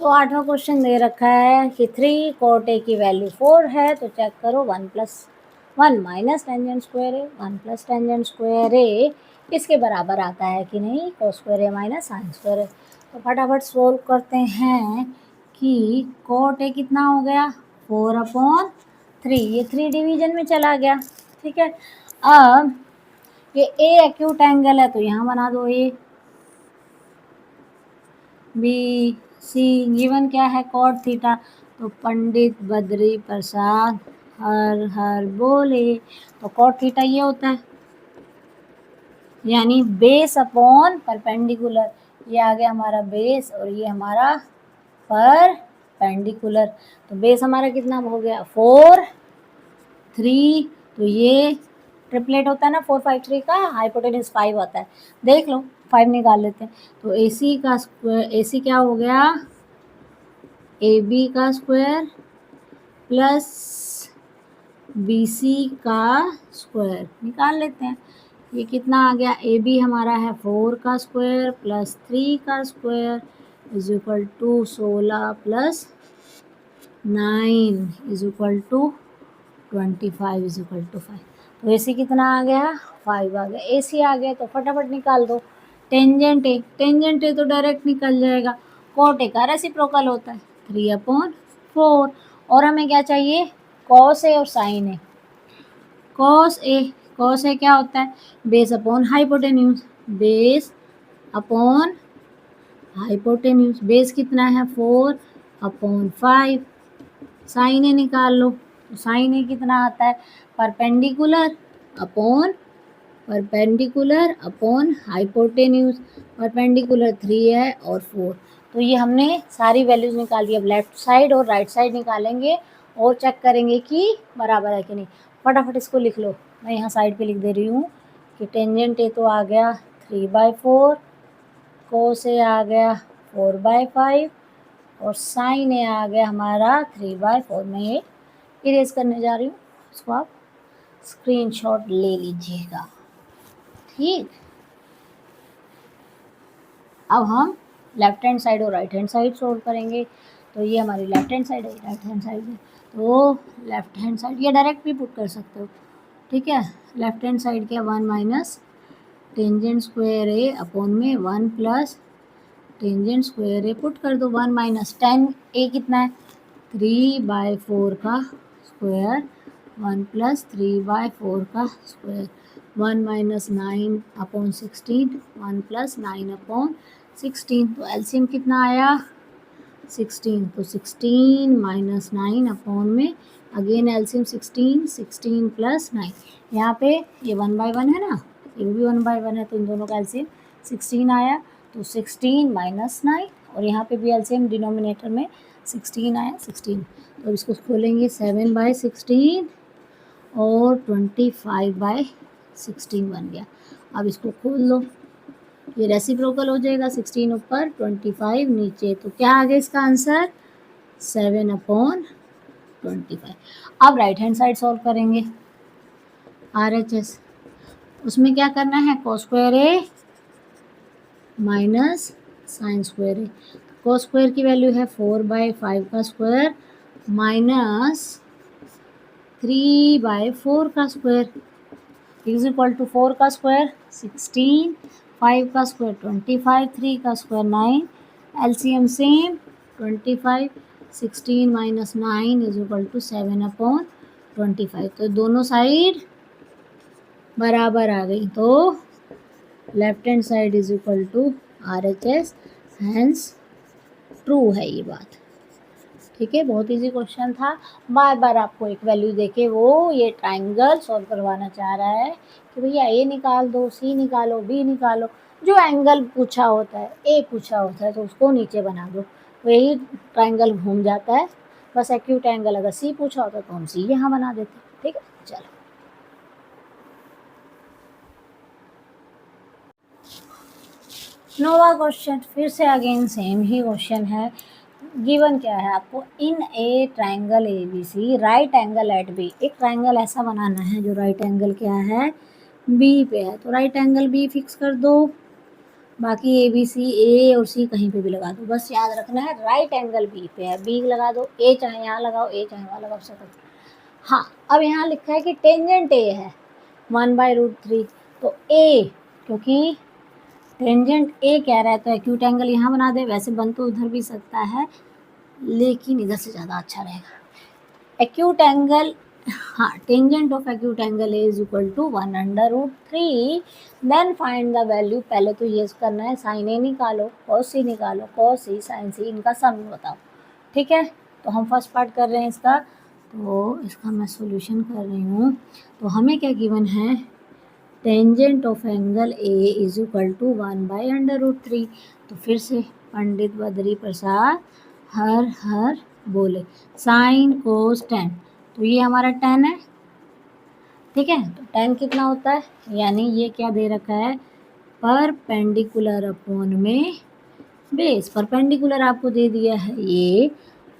तो 8वां क्वेश्चन दे रखा है कि 3 cot A की वैल्यू 4 है, तो चेक करो 1 माइनस टेंजेंट स्क्वायर ए 1 प्लस टेंजेंट स्क्वायर ए इसके बराबर आता है कि नहीं, cos स्क्वायर ए माइनस साइन स्क्वायर ए। तो फटाफट सोल्व करते हैं कि cot A कितना हो गया 4/3, ये 3 डिवीजन में चला गया। ठीक है, अब ये ए एक्यूट एंगल है तो यहाँ बना दो ए बी सी, गिवन क्या है cot थीटा, तो पंडित बद्री प्रसाद हर हर बोले, तो cot थीटा ये होता है यानी बेस अपॉन परपेंडिकुलर, ये आ गया हमारा बेस और ये हमारा परपेंडिकुलर। तो बेस हमारा कितना हो गया 4 3, तो ये ट्रिपलेट होता है ना 4 5 3 का, हाइपोटेन्यूज 5 होता है, देख लो 5 निकाल लेते हैं। तो AC का स्क्वायर, AC क्या हो गया AB का स्क्वायर प्लस BC का स्क्वायर निकाल लेते हैं। ये कितना आ गया AB हमारा है 4 का स्क्वायर प्लस 3 का square is equal to 16 plus 9 is equal to 25 is equal to 5। तो AC कितना आ गया 5 आ गया, AC आ गया तो फटाफट निकाल दो। टेंजेंट ए तो डायरेक्ट निकल जाएगा, cot A का रेसिप्रोकल होता है 3/4, और हमें क्या चाहिए cos A और sin A। cos A क्या होता है base upon hypotenuse, base upon hypotenuse, base कितना है 4/5, sin A निकाल लो, तो sin A कितना आता है परपेंडिकुलर अपॉन हाइपोटेन्यूज, परपेंडिकुलर 3 है और 4। तो ये हमने सारी वैल्यूज निकाल दी। अब लेफ्ट साइड और राइट साइड निकालेंगे और चेक करेंगे कि बराबर है कि नहीं। फटाफट इसको लिख लो, मैं यहाँ साइड पे लिख दे रही हूँ कि टेंजेंट ए तो आ गया 3/4, cos A आ गया 4/5 और sin A आ गया हमारा 3/4। मैं ये इरेज करने जा रही हूँ, इसको आप स्क्रीनशॉट ले लीजिएगा। ठीक, अब हम लेफ्ट हैंड साइड और राइट हैंड साइड सोल्व करेंगे। तो ये हमारी लेफ्ट हैंड साइड है, राइट हैंड साइड है, तो लेफ्ट हैंड साइड ये डायरेक्ट भी पुट कर सकते हो। ठीक है, लेफ्ट हैंड साइड क्या 1 माइनस टेंजेंट स्क्वायर ए अपॉन में 1 प्लस टेंजेंट स्क्वायर ए पुट कर दो। 1 माइनस टेन ए कितना है 3/4 का स्क्वायर, 1 प्लस 3/4 का स्क्वायर, 1 माइनस 9/16, 1 प्लस 9/16, तो एलसीएम कितना आया 16, तो 16 माइनस 9 अपॉन में अगेन एलसीएम 16 प्लस 9, यहाँ पे ये 1/1 है ना, ये भी 1/1 है, तो इन दोनों का एलसीएम 16 आया, तो 16 माइनस 9, और यहाँ पे भी एलसीएम डिनोमिनेटर में 16 आया 16, तो इसको खोलेंगे 7/16 और 25/16 बन गया। अब इसको खोल लो, ये रेसिप्रोकल हो जाएगा, 16 ऊपर 25 नीचे, तो क्या आ गया इसका आंसर 7/25। अब राइट हैंड साइड सॉल्व करेंगे RHS, उसमें क्या करना है cos स्क्वायर ए माइनस साइन स्क्वायर ए। cos स्क्वायर की वैल्यू है 4/5 का स्क्वायर माइनस 3/4 का स्क्वायर इज इक्वल टू 4 का स्क्वायर 16, 5 का स्क्वायर 25, 3 का square 9, LCM same 25, 16 minus 9 is equal to 7/25, तो दोनों साइड बराबर आ गई, तो left hand side is equal to RHS, hence true है ये बात। ठीक है, बहुत इजी क्वेश्चन था, बार बार आपको एक वैल्यू देके वो ये ट्राइंगल सॉल्व करवाना चाह रहा है कि भैया ए निकाल दो, सी निकालो, बी निकालो, जो एंगल पूछा होता है ए पूछा होता है तो उसको नीचे बना दो, वही ट्राइंगल घूम जाता है। बस एक्यूट एंगल अगर सी पूछा होता तो हम सी यहाँ बना देते। ठीक है, चलो नोवा क्वेश्चन, फिर से अगेन सेम ही क्वेश्चन है। गिवन क्या है आपको, in a triangle ABC right angle at B, एक ट्राइंगल ऐसा बनाना है जो राइट एंगल क्या है बी पे है, तो राइट एंगल बी फिक्स कर दो। बाकी ए बी सी, ए और सी कहीं पे भी लगा दो, बस याद रखना है राइट एंगल बी पे है, बी लगा दो, ए चाहे यहाँ लगाओ, ए चाहे वहाँ लगाओ, सब। हाँ, अब यहाँ लिखा है कि टेंजेंट ए है 1/√3, तो ए, क्योंकि टेंजेंट ए कह रहा है तो एक्यूट एंगल यहाँ बना दे, वैसे बन तो उधर भी सकता है लेकिन इधर से ज़्यादा अच्छा रहेगा। एक्यूट एंगल, हाँ, tangent of acute angle A is equal to 1/√3, then find the value. पहले तो ये करना है, साइन ए निकालो, कॉस सी निकालो, कॉस सी साइन सी, इनका सम बताओ। ठीक है, तो हम फर्स्ट पार्ट कर रहे हैं इसका, तो इसका मैं सॉल्यूशन कर रही हूँ। तो हमें क्या गिवन है, tangent of angle A is equal to 1/√3। तो फिर से पंडित बद्री प्रसाद हर हर बोले, साइन कोस टेन, तो ये हमारा 10 है। ठीक है, तो 10 कितना होता है, यानी ये क्या दे रखा है, परपेंडिकुलर अपॉन में बेस। परपेंडिकुलर आपको दे दिया है ये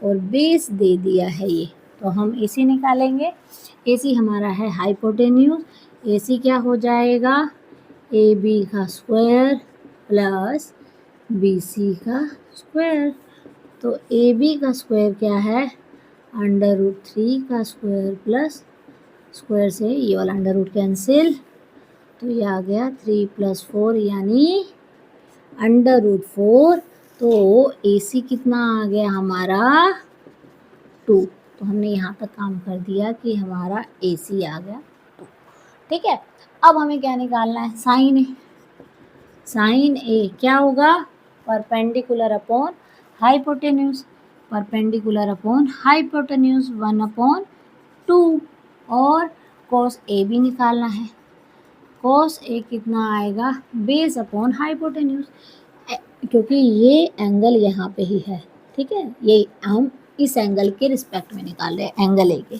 और बेस दे दिया है ये, तो हम AC निकालेंगे। AC हमारा है हाइपोटेन्यूज, AC क्या हो जाएगा, AB का स्क्वायर प्लस BC का स्क्वायर। तो AB का स्क्वायर क्या है, √3 का स्क्वायर प्लस स्क्वायर से ये वाला अंडर रूट कैंसिल, तो ये आ गया 3 + 4 यानी √4। तो AC कितना आ गया हमारा 2। तो हमने यहाँ तक काम कर दिया कि हमारा AC आ गया 2। ठीक है, अब हमें क्या निकालना है, साइन ए। साइन ए क्या होगा, perpendicular upon hypotenuse, perpendicular upon hypotenuse 1/2, और कोस ए भी निकालना है। कोस ए कितना आएगा, बेस अपॉन हाइपोटेन्यूज, क्योंकि ये एंगल यहाँ पे ही है। ठीक है, ये हम इस एंगल के रिस्पेक्ट में निकाल रहे हैं, एंगल ए के।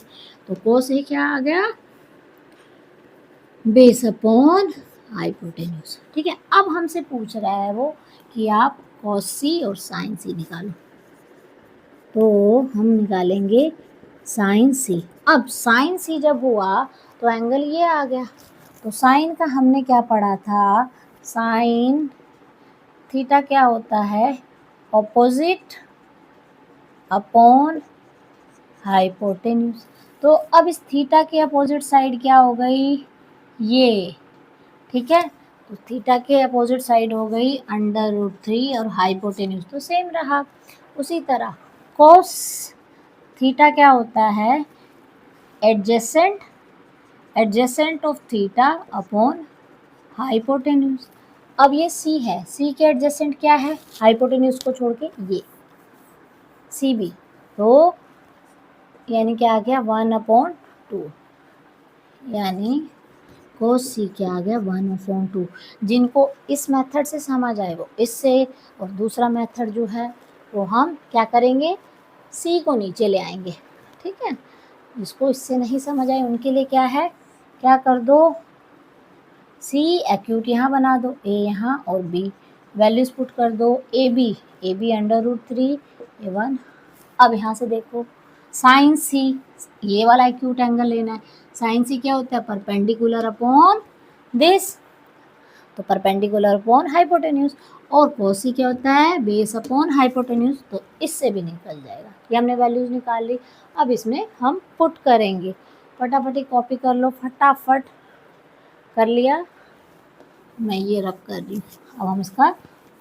तो कोस ए क्या आ गया, बेस अपॉन हाइपोटेन्यूज। ठीक है, अब हमसे पूछ रहा है वो कि आप कॉस सी और साइन सी निकालो, तो हम निकालेंगे साइन सी। अब साइन सी जब हुआ तो एंगल ये आ गया, तो साइन का हमने क्या पढ़ा था, साइन थीटा क्या होता है, ऑपोजिट अपॉन हाइपोटेन्यूज। तो अब इस थीटा के अपोजिट साइड क्या हो गई, ये। ठीक है, तो थीटा के अपोजिट साइड हो गई √3 और हाइपोटेन्यूज तो सेम रहा। उसी तरह कोस थीटा क्या होता है, adjacent, adjacent of theta upon hypotenuse. अब ये C है, C के एडजेसेंट क्या है, हाइपोटेन्यूज को छोड़ के ये CB, तो यानी क्या आ गया 1/2, यानी कोस सी क्या आ गया 1/2। जिनको इस मेथड से समझ आए वो इससे, और दूसरा मेथड जो है वो हम क्या करेंगे, सी को नीचे ले आएंगे। ठीक है, जिसको इससे नहीं समझ आए उनके लिए क्या है, क्या कर दो, सी एक्यूट यहाँ बना दो, ए यहाँ और बी वैल्यूज पुट कर दो, ए बी √3, ए 1। अब यहाँ से देखो साइन सी, ये वाला एक्यूट एंगल लेना है। साइन सी क्या होता है, परपेंडिकुलर अपॉन दिस, तो परपेंडिकुलर अपॉन हाइपोटेन्यूज। और कोस सी क्या होता है, बेस अपॉन हाइपोटेन्यूज, तो इससे भी निकल जाएगा। ये हमने वैल्यूज निकाल ली, अब इसमें हम पुट करेंगे। फटाफट कॉपी कर लो, फटाफट कर लिया, मैं ये रब कर रही हूँ। अब हम इसका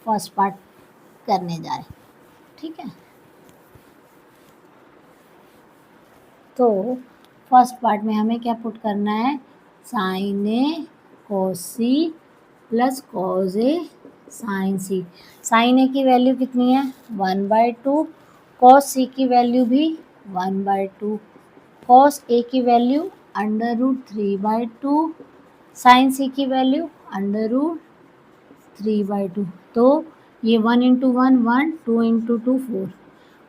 फर्स्ट पार्ट करने जा रहे हैं। ठीक है, तो फर्स्ट पार्ट में हमें क्या पुट करना है, sign A cos C plus cos A sign C. Sign ए की वैल्यू कितनी है 1/2, कॉस सी की वैल्यू भी 1/2, कॉस ए की वैल्यू √3/2, साइन सी की वैल्यू √3/2। तो ये 1 × 1 1, 2 × 2 4,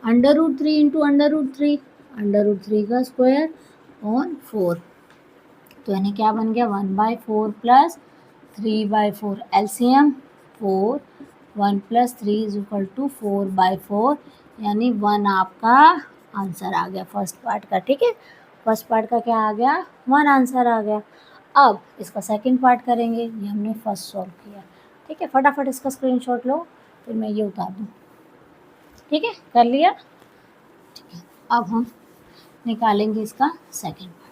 √3 × √3 का स्क्वायर ऑन 4, तो यानी क्या बन गया 1/4 प्लस 3/4, एलसीएम 4, 1 + 3 = 4/4, यानी 1 आपका आंसर आ गया फर्स्ट पार्ट का। ठीक है, फर्स्ट पार्ट का क्या आ गया, 1 आंसर आ गया। अब इसका सेकंड पार्ट करेंगे, ये हमने फर्स्ट सॉल्व किया। ठीक है, फटाफट इसका स्क्रीनशॉट लो, फिर मैं ये उतार दूँ। ठीक है, कर लिया। ठीक है, अब हम निकालेंगे इसका सेकंड पार्ट।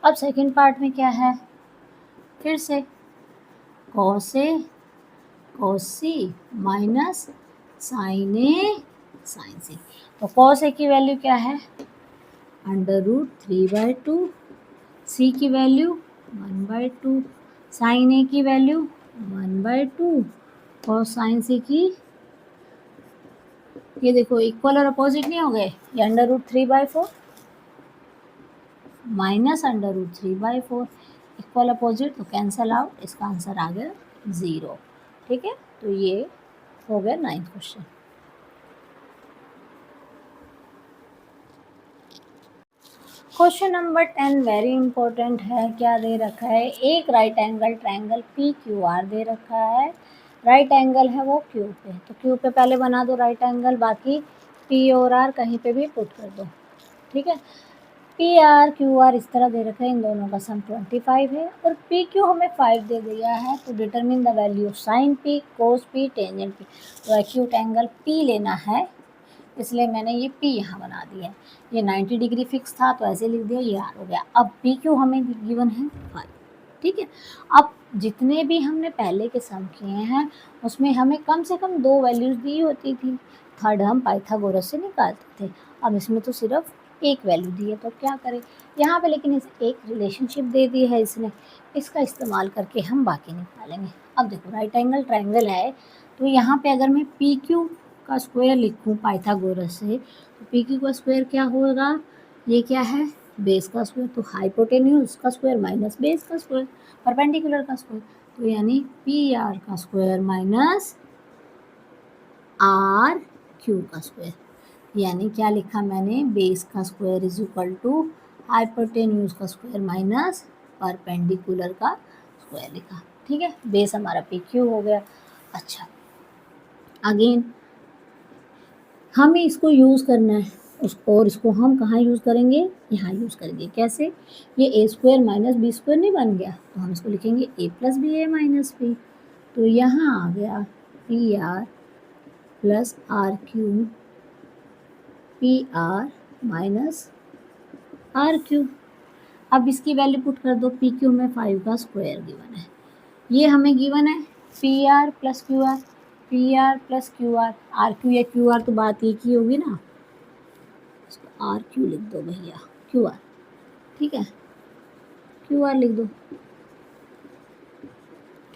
अब सेकंड पार्ट में क्या है, फिर से cos A cos C minus sign A sign सी। तो कॉस ए की वैल्यू क्या है, √3/2, सी की वैल्यू 1/2, साइन ए की वैल्यू 1/2, कॉस साइन सी की, ये देखो इक्वल और अपोजिट नहीं हो गए, ये √3/4 माइनस √3/4, इक्वल अपोजिट तो कैंसल आउट, इसका आंसर आ गया 0। ठीक है, तो ये हो गया 9th question. Question number 10 very important है। क्या दे रखा है, एक राइट एंगल ट्रायंगल PQR दे रखा है, राइट एंगल है वो Q पे, तो Q पे पहले बना दो राइट एंगल, बाकी P और R कहीं पे भी पुट कर दो। ठीक है, PR QR इस तरह दे रखा है, इन दोनों का सम 25 है और PQ हमें 5 दे दिया है। तो determine the value of sine P, cos P, tangent P। तो एक्यूट एंगल P लेना है, इसलिए मैंने ये P यहाँ बना दिया है। ये 90 डिग्री फिक्स था तो ऐसे लिख दिया, ये R हो गया। अब PQ हमें गिवन है 5। ठीक है, अब जितने भी हमने पहले के सम किए हैं उसमें हमें कम से कम 2 वैल्यूज़ दी होती थी, थर्ड हम पाइथागोरस से निकालते थे। अब इसमें तो सिर्फ एक वैल्यू दी है, तो क्या करें यहाँ पे, लेकिन इस एक रिलेशनशिप दे दी है इसने, इसका इस्तेमाल करके हम बाकी निकालेंगे। अब देखो राइट एंगल ट्रायंगल है, तो यहाँ पे अगर मैं PQ का स्क्वायर लिखूँ पाइथागोरस से, तो PQ का स्क्वायर क्या होगा, ये क्या है बेस का स्क्वायर, तो हाइपोटेन्यूज का स्क्वायर माइनस बेस का स्क्वायर, परपेंडिकुलर का स्क्वायर, तो यानी PR का स्क्वायर माइनस RQ का स्क्वायर। यानी क्या लिखा मैंने, बेस का square is equal to hypotenuse का स्क्वायर माइनस परपेंडिकुलर का स्क्वायर लिखा। ठीक है, बेस हमारा PQ हो गया। अच्छा, अगेन हमें इसको यूज़ करना है और इसको हम कहाँ यूज़ करेंगे, यहाँ यूज़ करेंगे। कैसे, ये A² माइनस B² नहीं बन गया, तो हम इसको लिखेंगे A + BA - B। तो यहाँ आ गया PR + RQ, PR minus RQ। अब इसकी वैल्यू पुट कर दो, PQ में 5 का स्क्वायर गिवन है, ये हमें गिवन है PR + QR, PR + QR, RQ या QR तो बात एक ही होगी ना, इसको RQ लिख दो भैया, QR। ठीक है, QR लिख दो।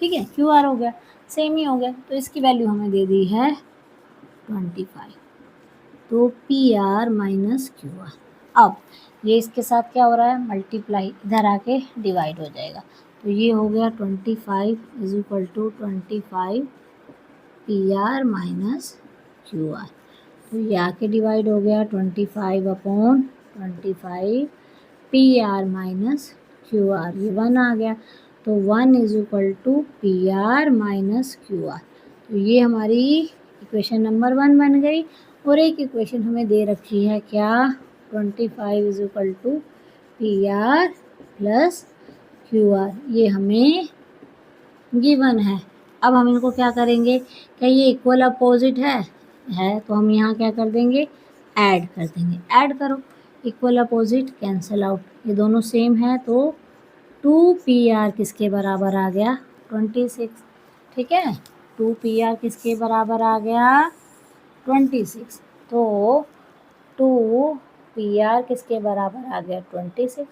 ठीक है, QR हो गया, सेम ही हो गया। तो इसकी वैल्यू हमें दे दी है 25, तो PR माइनस QR। अब ये इसके साथ क्या हो रहा है, मल्टीप्लाई, इधर आके डिवाइड हो जाएगा, तो ये हो गया 25 is equal to 25 PR minus QR। तो ये आके डिवाइड हो गया 25/25 PR माइनस QR, ये 1 आ गया, तो 1 is equal to PR minus QR। तो ये हमारी इक्वेशन नंबर 1 बन गई। और एक इक्वेशन हमें दे रखी है क्या, 25 is equal to PR + QR, ये हमें गिवन है। अब हम इनको क्या करेंगे, क्या ये इक्वल अपोजिट है तो हम यहाँ क्या कर देंगे, ऐड कर देंगे। ऐड करो, इक्वल अपोजिट कैंसल आउट, ये दोनों सेम है, तो 2PR किसके बराबर आ गया, 26। ठीक है, 2PR किसके बराबर आ गया, 26। तो 2PR किसके बराबर आ गया, 26।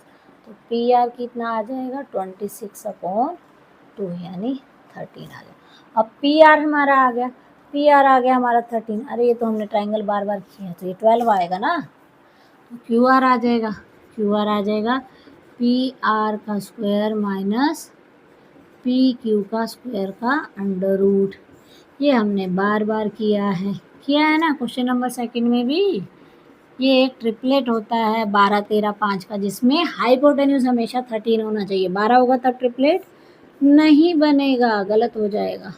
तो PR कितना आ जाएगा, 26/2 यानी 13 आ गया। अब PR हमारा आ गया, PR आ गया हमारा 13। अरे ये तो हमने ट्रायंगल बार बार किया, तो ये 12 आएगा ना, तो QR आ जाएगा, QR आ जाएगा PR का स्क्वायर माइनस PQ का स्क्वायर का अंडर रूट। ये हमने बार बार किया है ना क्वेश्चन नंबर 2 में भी। ये एक ट्रिपलेट होता है 12 13 5 का, जिसमें हाइपोटेन्यूज हमेशा 13 होना चाहिए, 12 होगा तब ट्रिपलेट नहीं बनेगा, गलत हो जाएगा।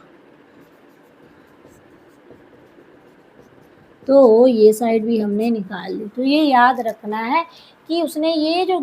तो ये साइड भी हमने निकाल ली। तो ये याद रखना है कि उसने ये जो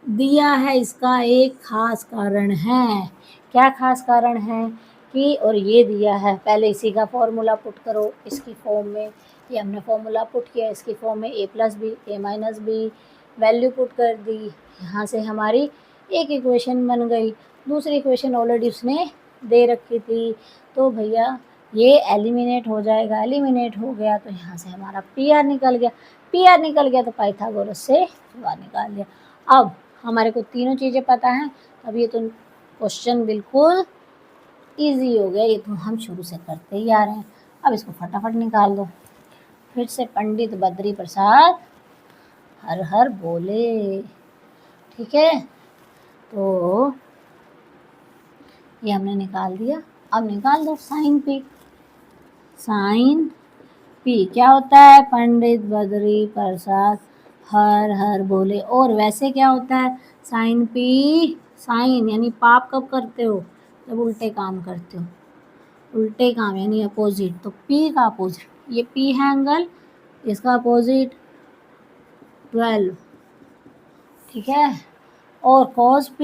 दिया है इसका एक खास कारण है क्या खास कारण है कि, और ये दिया है, पहले इसी का फॉर्मूला पुट करो इसकी फॉर्म में, ये हमने फॉर्मूला पुट किया इसकी फॉर्म में, a + b a - b value put कर दी, यहाँ से हमारी एक इक्वेशन बन गई। दूसरी इक्वेशन ऑलरेडी उसने दे रखी थी, तो भैया ये एलिमिनेट हो जाएगा, एलिमिनेट हो गया तो यहाँ से हमारा PR निकल गया, PR निकल गया तो पाइथागोरस से QR निकाल लिया। अब हमारे को तीनों चीज़ें पता हैं, अब ये तो क्वेश्चन बिल्कुल इजी हो गया, ये तो हम शुरू से करते ही आ रहे हैं। अब इसको फटाफट निकाल दो। फिर से पंडित बद्री प्रसाद हर हर बोले, ठीक है। तो ये हमने निकाल दिया, अब निकाल दो साइन P। साइन P क्या होता है, पंडित बद्री प्रसाद हर हर बोले। और वैसे क्या होता है साइन P, साइन यानी पाप कब करते हो, जब उल्टे काम करते हो, उल्टे काम यानी अपोजिट, तो P का अपोजिट, ये P है एंगल, इसका अपोजिट 12, ठीक है। और cos P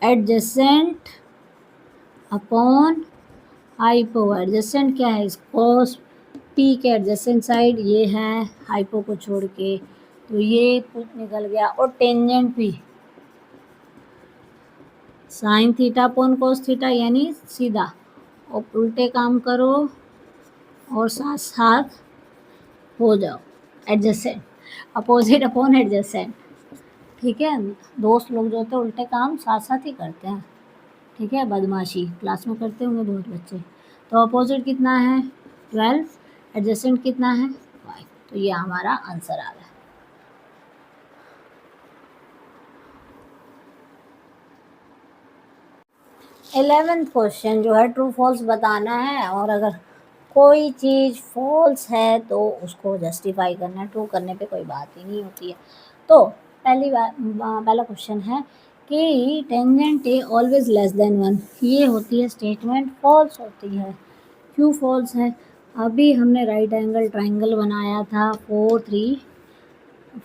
adjacent upon hypo, adjacent क्या है, cos P के एडजेसेंट साइड ये है हाइपो को छोड़ के, तो ये निकल गया। और tangent P sine theta upon cos theta यानी सीधा, और उल्टे काम करो और साथ साथ हो जाओ एडजेसेंट, अपोजिट अपॉन एडजेसेंट, ठीक है। दोस्त लोग जो होते हैं उल्टे काम साथ साथ ही करते हैं, ठीक है, बदमाशी क्लास में करते होंगे बहुत बच्चे। तो अपोजिट कितना है 12, एडजेसेंट कितना है 5, तो ये हमारा आंसर आ गया। इलेवेंथ क्वेश्चन जो है ट्रू फॉल्स बताना है, और अगर कोई चीज़ फॉल्स है तो उसको जस्टिफाई करना है, ट्रू करने पे कोई बात ही नहीं होती है। तो पहला क्वेश्चन है कि tangent a always less than 1, ये होती है स्टेटमेंट, फॉल्स होती है। क्यों फॉल्स है, अभी हमने राइट एंगल ट्राइंगल बनाया था 4 3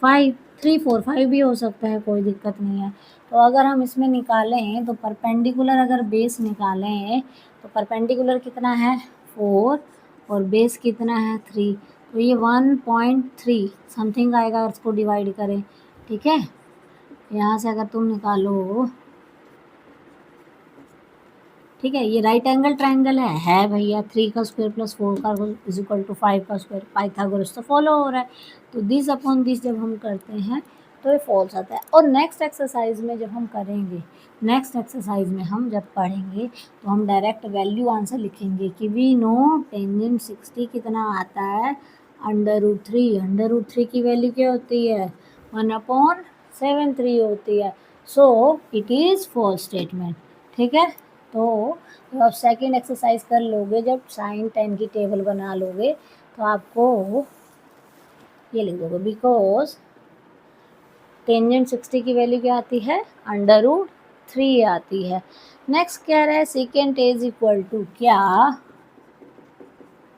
5, 3 4 5 भी हो सकता है, कोई दिक्कत नहीं है। तो अगर हम इसमें निकालें तो परपेंडिकुलर, अगर बेस निकालें तो परपेंडिकुलर कितना है 4 और बेस कितना है 3, तो ये 1.3 समथिंग आएगा अगर इसको डिवाइड करें, ठीक है। यहाँ से अगर तुम निकालो, ठीक है, ये राइट एंगल ट्राइंगल है भैया, 3 का स्क्वायर प्लस 4 का इज इक्वल टू 5 का स्क्वायर, पाइथागोरस तो फॉलो हो रहा है, तो दिस अपॉन दिस जब हम करते हैं तो ये फॉल्स आता है। और नेक्स्ट एक्सरसाइज में जब हम करेंगे, नेक्स्ट एक्सरसाइज में हम जब पढ़ेंगे तो हम डायरेक्ट वैल्यू आंसर लिखेंगे कि वी नो टेंजेंट 60 कितना आता है, √3, √3 की वैल्यू क्या होती है 1/73 होती है, so it is false statement, ठीक है। तो जब आप सेकेंड एक्सरसाइज कर लोगे, जब साइन 10 की टेबल बना लोगे तो आपको ये लिख दोगे, बिकॉज टेंजेंट 60 की वैल्यू क्या आती है √3 आती है। नेक्स्ट कह रहा है secant A is equal to, क्या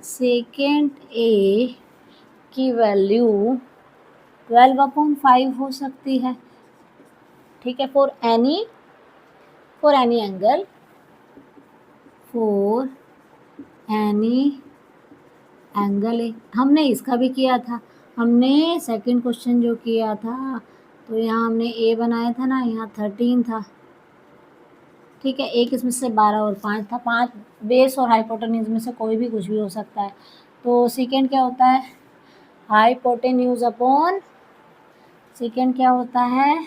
सेकेंड ए की वैल्यू 12/5 हो सकती है, ठीक है, for any angle, for any angle. हमने इसका भी किया था, हमने सेकंड क्वेश्चन जो किया था तो यहाँ हमने ए बनाया था ना, यहाँ 13 था, ठीक है, एक इसमें से 12 और 5 था, 5 बेस और हाइपोटेन्यूज में से कोई भी कुछ भी हो सकता है। तो सेकेंड क्या होता है हाइपोटेन्यूज अपॉन, सेकेंड क्या होता है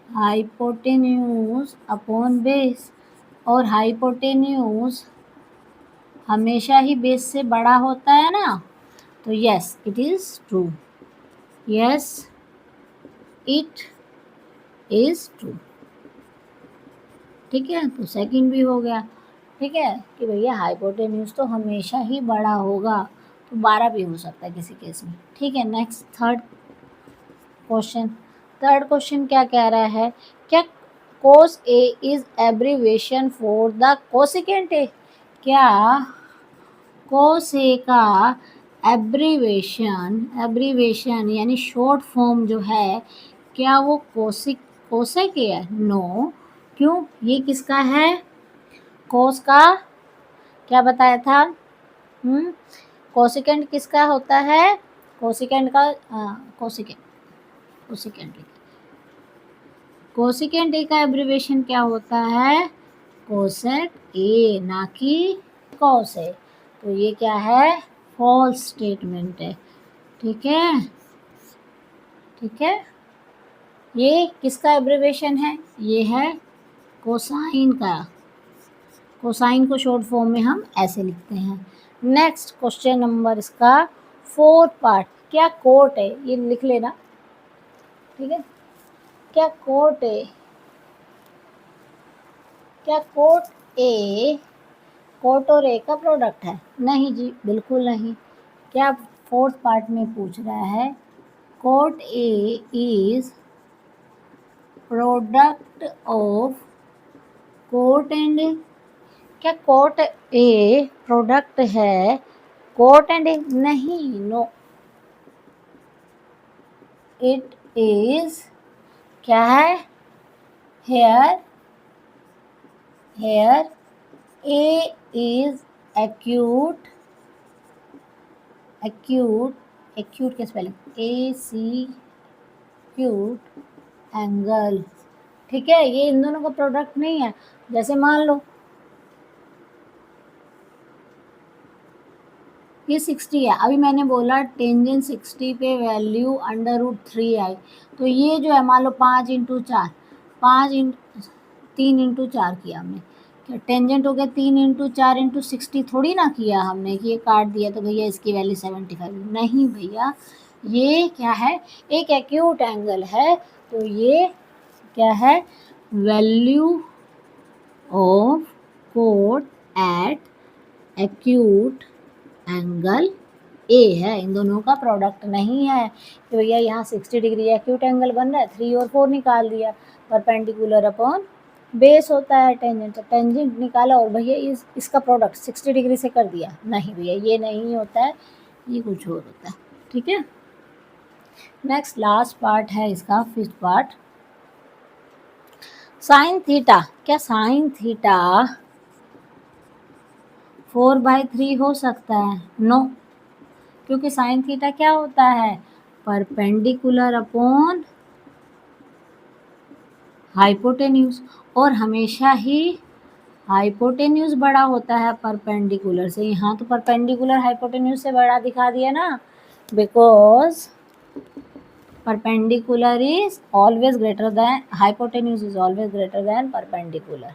हाइपोटेन्यूज अपॉन बेस, और हाइपोटेन्यूज हमेशा ही बेस से बड़ा होता है ना, तो yes it is true, yes it is true, ठीक है। तो सेकंड भी हो गया, ठीक है, कि भैया हाइपोटेन्यूज तो हमेशा ही बड़ा होगा, तो 12 भी हो सकता है किसी केस में, ठीक है। नेक्स्ट थर्ड क्वेश्चन क्या कह रहा है, क्या cos A is abbreviation for the cosecant A, क्या cos A का एब्रीवेशन यानी शॉर्ट फॉर्म जो है, क्या वो कोसेक ही है? नो, क्यों? ये किसका है? कोस का क्या बताया था? कोसिकेंट किसका होता है? कोसिकेंट का कोसिकेंट कोसिकेंट कोसिकेंट ए का एब्रिवेशन क्या होता है? कोसेक ए, ना कि कॉस है। तो ये क्या है? फॉल्स स्टेटमेंट है। ठीक है, ठीक है। ये किसका एब्रिवेशन है? ये है कोसाइन का। कोसाइन को शॉर्ट फॉर्म में हम ऐसे लिखते हैं। नेक्स्ट क्वेश्चन नंबर इसका 4 पार्ट। क्या कोट है? ये लिख लेना, ठीक है। क्या कोट है? क्या कोट ए कोट और ए का प्रोडक्ट है? नहीं जी, बिल्कुल नहीं। क्या 4th पार्ट में पूछ रहा है cot A is product of cot and A. क्या कोट ए प्रोडक्ट है कोट एंड ए? नहीं, नो, इट इज क्या है? हेयर ए इज एक्यूट के spelling A C cute angle. ठीक है, ये इन दोनों का प्रोडक्ट नहीं है। जैसे मान लो ये 60 है, अभी मैंने बोला टेंजेंट 60 पे वैल्यू √3 आई, तो ये जो है मान लो 5 × 4 3 × 4 किया हमने, क्या टेंजेंट हो गया? 3 × 4 × 60 थोड़ी ना किया हमने कि ये काट दिया तो भैया इसकी वैल्यू 75। नहीं भैया, ये क्या है? एक एक्यूट एंगल है। तो ये क्या है? Value of cot at acute angle A है, इन दोनों का प्रोडक्ट नहीं है। तो भैया यहाँ 60 डिग्री एक्यूट एंगल बन रहा है, 3 और 4 निकाल दिया। परपेंडिकुलर अपॉन बेस होता है टेंजेंट, तो टेंजेंट निकाला और भैया इसका प्रोडक्ट 60 डिग्री से कर दिया। नहीं भैया, ये नहीं होता है, ये कुछ और होता है। ठीक है, नेक्स्ट लास्ट पार्ट है इसका 5th पार्ट। Sine theta. क्या साइन थीटा 4/3 हो सकता है? नो, क्योंकि साइन थीटा क्या होता है? परपेंडिकुलर अपॉन हाइपोटेन्यूज, और हमेशा ही हाइपोटेन्यूज बड़ा होता है परपेंडिकुलर से। यहाँ तो परपेंडिकुलर हाइपोटेन्यूज से बड़ा दिखा दिया ना, because perpendicular is always greater than, hypotenuse is always greater than perpendicular.